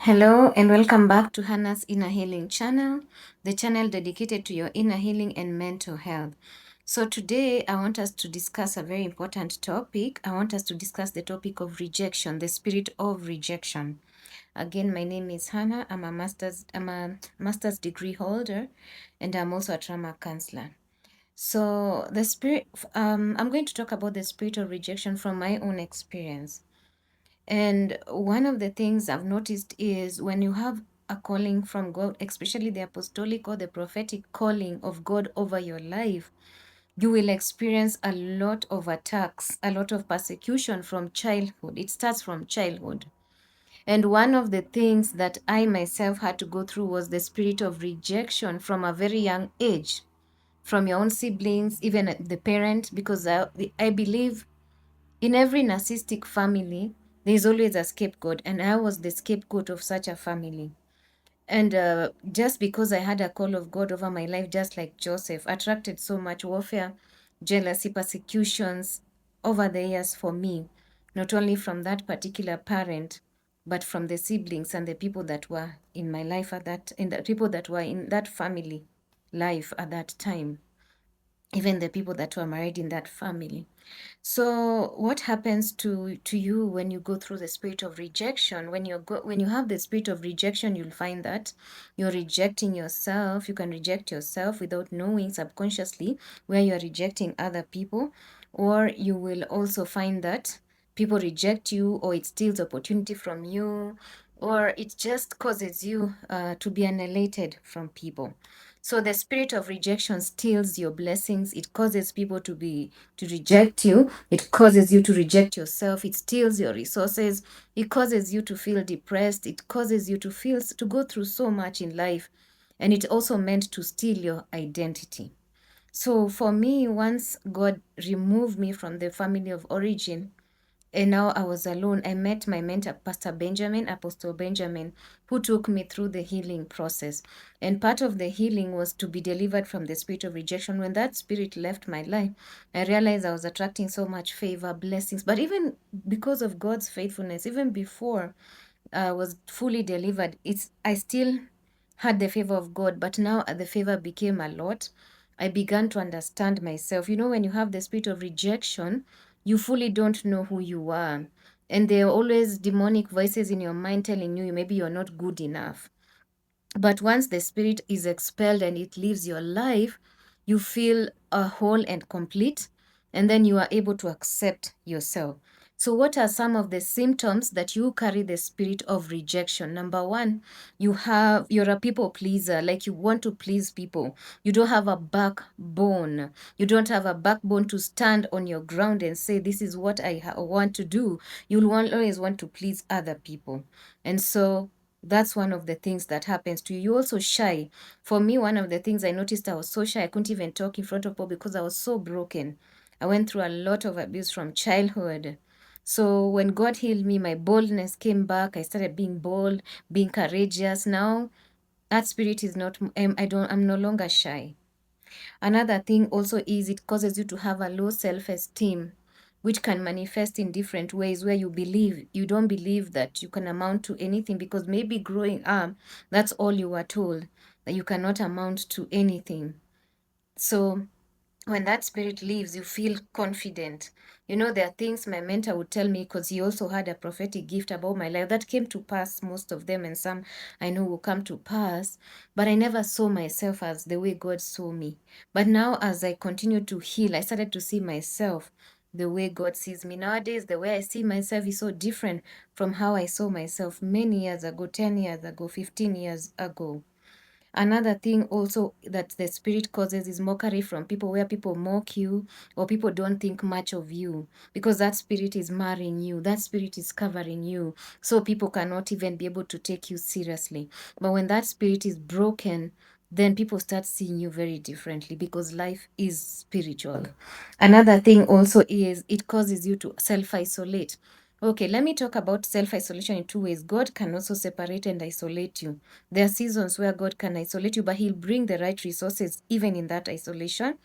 Hello and welcome back to Hannah's Inner Healing channel, the channel dedicated to your inner healing and mental health. So today I want us to discuss a very important topic. I want us to discuss the topic of rejection, the spirit of rejection. Again, my name is Hannah. I'm a master's degree holder and I'm also a trauma counselor. So I'm going to talk about the spirit of rejection from my own experience. And one of the things I've noticed is when you have a calling from God, especially the apostolic or the prophetic calling of God over your life, you will experience a lot of attacks, a lot of persecution from childhood. It starts from childhood. And one of the things that I myself had to go through was the spirit of rejection from a very young age, from your own siblings, even the parent, because I believe in every narcissistic family, there is always a scapegoat, and I was the scapegoat of such a family. And just because I had a call of God over my life, just like Joseph, attracted so much warfare, jealousy, persecutions over the years for me, not only from that particular parent, but from the siblings and the people that were in my life in the people that were in that family life at that time, even the people that were married in that family. So what happens to you when you go through the spirit of rejection? When you have the spirit of rejection, you'll find that you're rejecting yourself. You can reject yourself without knowing subconsciously where you're rejecting other people, or you will also find that people reject you, or it steals opportunity from you, or it just causes you to be annihilated from people. So the spirit of rejection steals your blessings. It causes people to reject you. It causes you to reject yourself. It steals your resources. It causes you to feel depressed. It causes you to go through so much in life. And it also meant to steal your identity. So for me, once God removed me from the family of origin, and now I was alone, I met my mentor, Pastor Benjamin, Apostle Benjamin, who took me through the healing process. And part of the healing was to be delivered from the spirit of rejection. When that spirit left my life, I realized I was attracting so much favor, blessings. But even because of God's faithfulness, even before I was fully delivered, I still had the favor of God, but now the favor became a lot. I began to understand myself. You know, when you have the spirit of rejection, you fully don't know who you are. And there are always demonic voices in your mind telling you maybe you're not good enough. But once the spirit is expelled and it leaves your life, you feel whole and complete, and then you are able to accept yourself. So, what are some of the symptoms that you carry the spirit of rejection? Number one, you're a people pleaser, like you want to please people. You don't have a backbone. You don't have a backbone to stand on your ground and say, "This is what I want to do." Always want to please other people, and so that's one of the things that happens to you. You're also shy. For me, one of the things I noticed, I was so shy. I couldn't even talk in front of people because I was so broken. I went through a lot of abuse from childhood. So when God healed me, my boldness came back. I started being bold, being courageous. Now that spirit is not, I'm no longer shy. Another thing also is it causes you to have a low self-esteem, which can manifest in different ways where you don't believe that you can amount to anything because maybe growing up, that's all you were told, that you cannot amount to anything. So when that spirit leaves, you feel confident. You know, there are things my mentor would tell me because he also had a prophetic gift about my life that came to pass, most of them, and some I know will come to pass. But I never saw myself as the way God saw me. But now, as I continue to heal, I started to see myself the way God sees me. Nowadays, the way I see myself is so different from how I saw myself many years ago, 10 years ago, 15 years ago. Another thing also that the spirit causes is mockery from people, where people mock you or people don't think much of you because that spirit is marrying you, that spirit is covering you. So people cannot even be able to take you seriously. But when that spirit is broken, then people start seeing you very differently because life is spiritual. Another thing also is it causes you to self isolate. Okay, let me talk about self isolation in two ways. God can also separate and isolate you. There are seasons where God can isolate you, but He'll bring the right resources even in that isolation.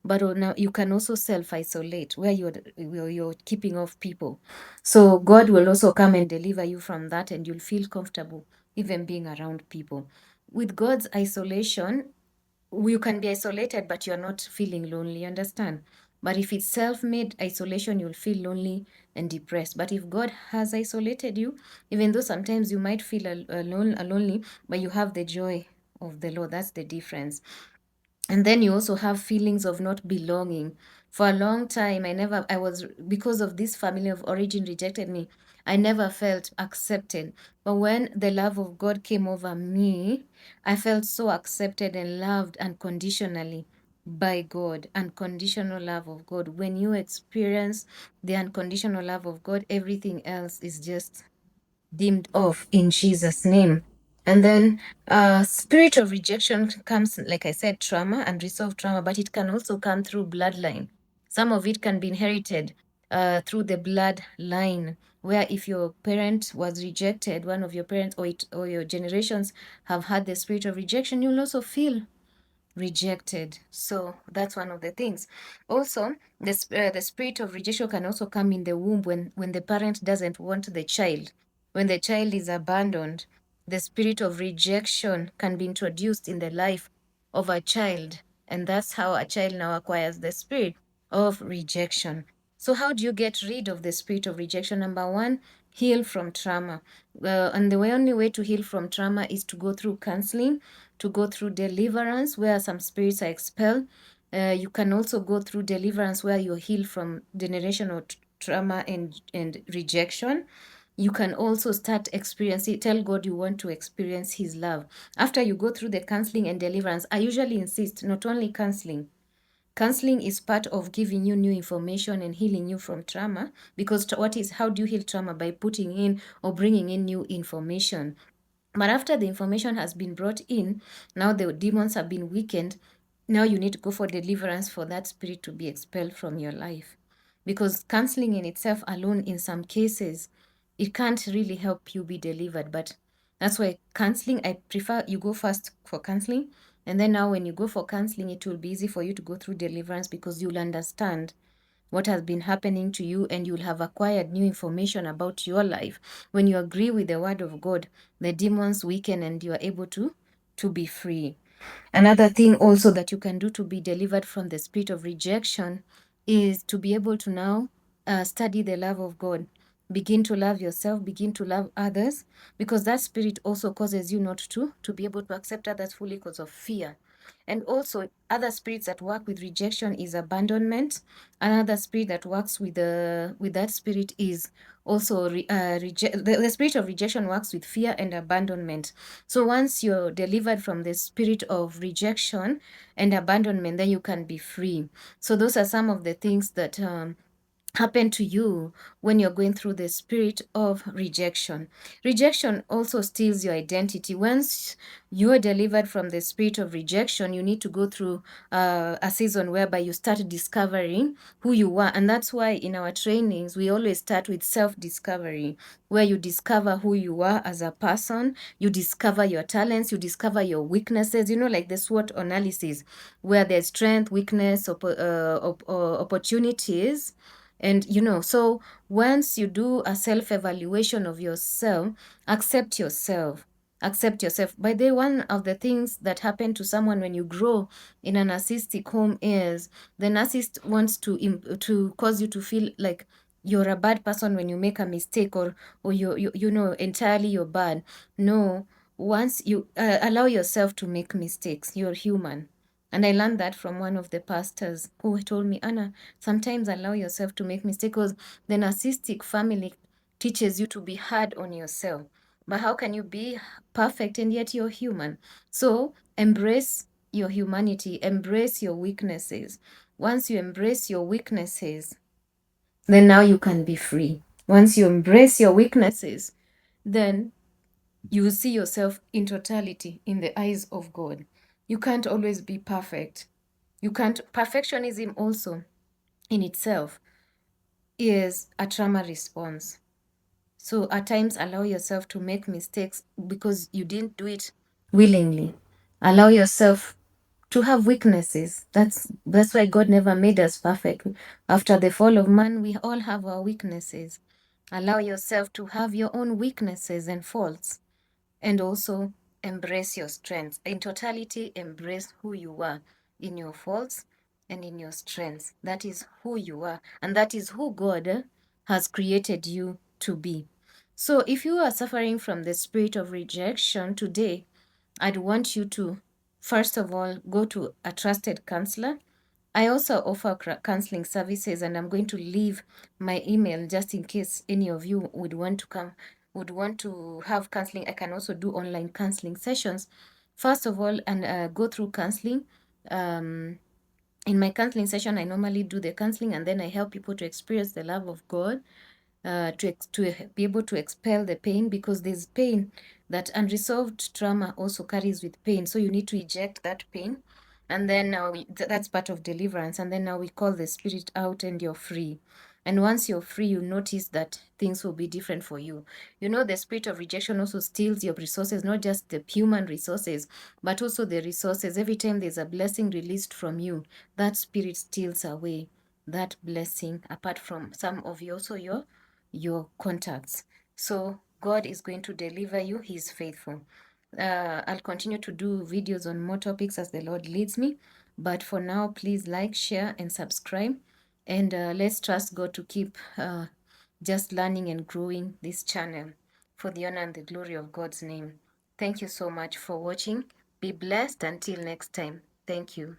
but now you can also self-isolate where you're keeping off people. So God will also come and deliver you from that, and you'll feel comfortable even being around people. With God's isolation, you can be isolated, but you're not feeling lonely, you understand? But if it's self-made isolation, you'll feel lonely and depressed. But if God has isolated you, even though sometimes you might feel alone, lonely, but you have the joy of the Lord. That's the difference. And then you also have feelings of not belonging. For a long time, I was, because of this family of origin rejected me, I never felt accepted. But when the love of God came over me, I felt so accepted and loved unconditionally by God. Unconditional love of God. When you experience the unconditional love of God, everything else is just dimmed off in Jesus' name. And then spirit of rejection comes, like I said, trauma, and unresolved trauma, but it can also come through bloodline. Some of it can be inherited through the bloodline, where if your parent was rejected, one of your parents or your generations have had the spirit of rejection, you'll also feel rejected. So that's one of the things. Also, the spirit of rejection can also come in the womb when the parent doesn't want the child. When the child is abandoned, the spirit of rejection can be introduced in the life of a child. And that's how a child now acquires the spirit of rejection. So how do you get rid of the spirit of rejection? Number one, heal from trauma. And the only way to heal from trauma is to go through counseling, to go through deliverance where some spirits are expelled. You can also go through deliverance where you heal from generational trauma and rejection. You can also start experiencing, tell God you want to experience His love. After you go through the counseling and deliverance, I usually insist not only counseling. Counseling is part of giving you new information and healing you from trauma, because how do you heal trauma? By putting in or bringing in new information. But after the information has been brought in, now the demons have been weakened. Now you need to go for deliverance for that spirit to be expelled from your life. Because counseling in itself alone, in some cases, it can't really help you be delivered. But that's why counseling, I prefer you go first for counseling. And then now when you go for counseling, it will be easy for you to go through deliverance, because you'll understand what has been happening to you, and you'll have acquired new information about your life. When you agree with the word of God, the demons weaken and you are able to be free. Another thing also that you can do to be delivered from the spirit of rejection is to be able to now study the love of God. Begin to love yourself, begin to love others, because that spirit also causes you not to be able to accept others fully because of fear. And also, other spirits that work with rejection is abandonment. Another spirit that works with that spirit is also the spirit of rejection works with fear and abandonment. So once you're delivered from the spirit of rejection and abandonment, then you can be free. So those are some of the things that happen to you when you're going through the spirit of rejection. Rejection also steals your identity. Once you're delivered from the spirit of rejection, you need to go through a season whereby you start discovering who you are. And that's why in our trainings, we always start with self-discovery, where you discover who you are as a person, you discover your talents, you discover your weaknesses, like the SWOT analysis, where there's strength, weakness, opportunities. And so once you do a self-evaluation of yourself, accept yourself. Accept yourself. By the way, one of the things that happen to someone when you grow in a narcissistic home is the narcissist wants to cause you to feel like you're a bad person when you make a mistake, or you entirely you're bad. No, once you allow yourself to make mistakes, you're human. And I learned that from one of the pastors who told me, Anna, sometimes allow yourself to make mistakes, because the narcissistic family teaches you to be hard on yourself. But how can you be perfect and yet you're human? So embrace your humanity, embrace your weaknesses. Once you embrace your weaknesses, then now you can be free. Once you embrace your weaknesses, then you will see yourself in totality in the eyes of God. You can't always be perfect. You can't. Perfectionism also in itself is a trauma response. So at times allow yourself to make mistakes because you didn't do it willingly. Allow yourself to have weaknesses. That's why God never made us perfect. After the fall of man, we all have our weaknesses. Allow yourself to have your own weaknesses and faults, and also embrace your strengths. In totality, embrace who you are in your faults and in your strengths. That is who you are, and that is who God has created you to be. So if you are suffering from the spirit of rejection today, I'd want you to, first of all, go to a trusted counselor. I also offer counseling services, and I'm going to leave my email just in case any of you would want to have counseling. I can also do online counseling sessions. First of all, and go through counseling. Um, in my counseling session, I normally do the counseling, and then I help people to experience the love of God, to be able to expel the pain, because there's pain that unresolved trauma also carries with pain. So you need to eject that pain. And then now that's part of deliverance. And then now we call the spirit out and you're free. And once you're free, you notice that things will be different for you. You know, the spirit of rejection also steals your resources, not just the human resources, but also the resources. Every time there's a blessing released from you, that spirit steals away that blessing, apart from some of your contacts. So God is going to deliver you. He's faithful. I'll continue to do videos on more topics as the Lord leads me. But for now, please like, share, and subscribe. And let's trust God to keep just learning and growing this channel for the honor and the glory of God's name. Thank you so much for watching. Be blessed until next time. Thank you.